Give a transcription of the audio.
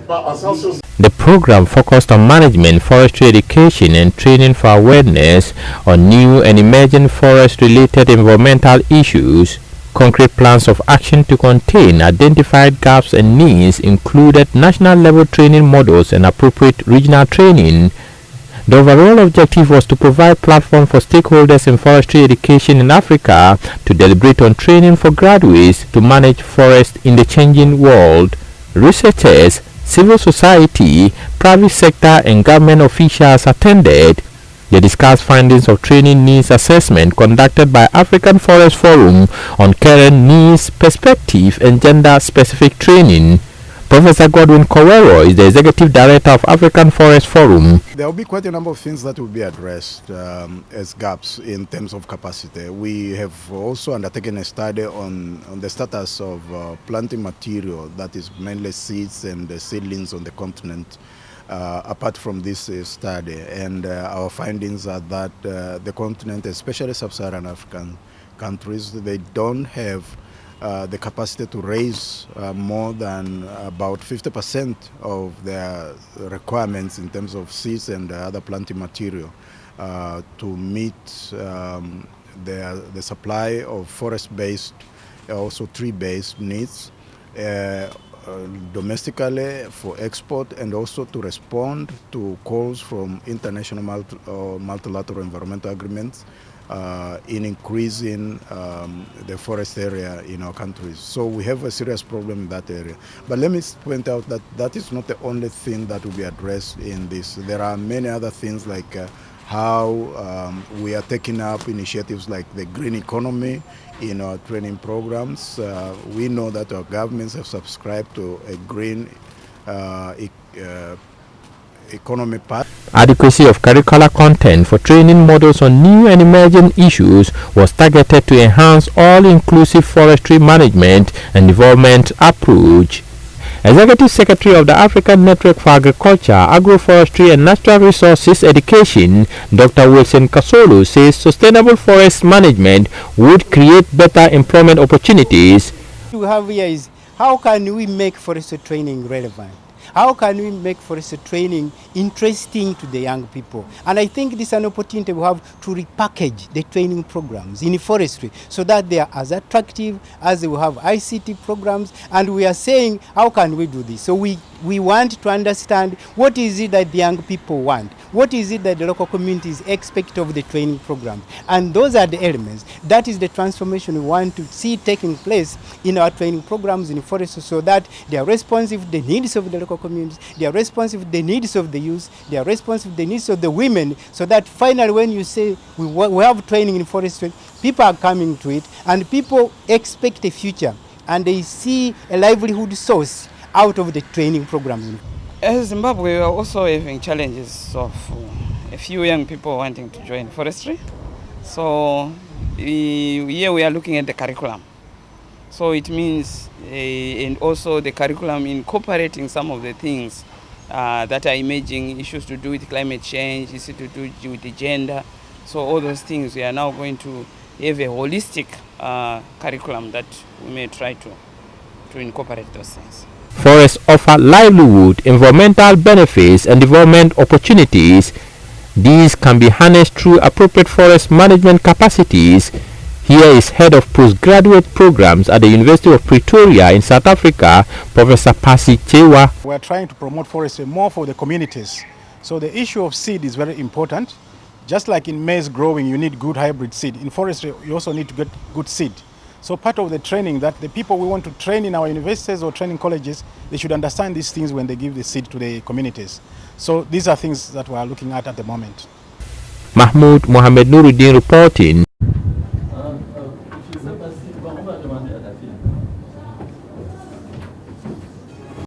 The program focused on management, forestry education and training for awareness on new and emerging forest-related environmental issues. Concrete plans of action to contain identified gaps and needs included national-level training models and appropriate regional training. The overall objective was to provide platform for stakeholders in forestry education in Africa to deliberate on training for graduates to manage forests in the changing world. Researchers, civil society, private sector and government officials attended. They discussed findings of training needs assessment conducted by African Forest Forum on current needs, perspective and gender-specific training. Professor Godwin Kowero is the Executive Director of African Forest Forum. There will be quite a number of things that will be addressed as gaps in terms of capacity. We have also undertaken a study on the status of planting material, that is mainly seeds and seedlings on the continent, apart from this study. And our findings are that the continent, especially sub-Saharan African countries, they don't have the capacity to raise more than about 50% of their requirements in terms of seeds and other planting material to meet the supply of forest-based, also tree-based needs domestically for export, and also to respond to calls from international multilateral environmental agreements in increasing the forest area in our countries. So we have a serious problem in that area. But let me point out that that is not the only thing that will be addressed in this. There are many other things like how we are taking up initiatives like the green economy in our training programs. We know that our governments have subscribed to a green economy path. Adequacy of curricular content for training models on new and emerging issues was targeted to enhance all-inclusive forestry management and development approach. Executive Secretary of the African Network for Agriculture, Agroforestry and Natural Resources Education, Dr. Wilson Kasolo, says sustainable forest management would create better employment opportunities. What we have here is how can we make forestry training relevant? How can we make forestry training interesting to the young people? And I think this is an opportunity we have to repackage the training programs in forestry so that they are as attractive as we have ICT programs. And we are saying, how can we do this? So we want to understand what is it that the young people want? What is it that the local communities expect of the training program? And those are the elements. That is the transformation we want to see taking place in our training programs in forestry so that they are responsive to the needs of the local communities, they are responsive to the needs of the youth, they are responsive to the needs of the women, so that finally when you say we have training in forestry, people are coming to it and people expect a future and they see a livelihood source out of the training programs. As Zimbabwe, we are also having challenges of a few young people wanting to join forestry. So here we are looking at the curriculum. So it means, and also the curriculum incorporating some of the things that are emerging, issues to do with climate change, issues to do with the gender. So all those things, we are now going to have a holistic curriculum that we may try to incorporate those things. Forests offer livelihood, environmental benefits and development opportunities. These can be harnessed through appropriate forest management capacities. Here is head of postgraduate programs at the University of Pretoria in South Africa, Professor Pasi Chewa. We are trying to promote forestry more for the communities. So the issue of seed is very important. Just like in maize growing, you need good hybrid seed. In forestry, you also need to get good seed. So part of the training that the people we want to train in our universities or training colleges, they should understand these things when they give the seed to the communities. So these are things that we are looking at the moment. Mahmud Mohammed-Nurudeen reporting.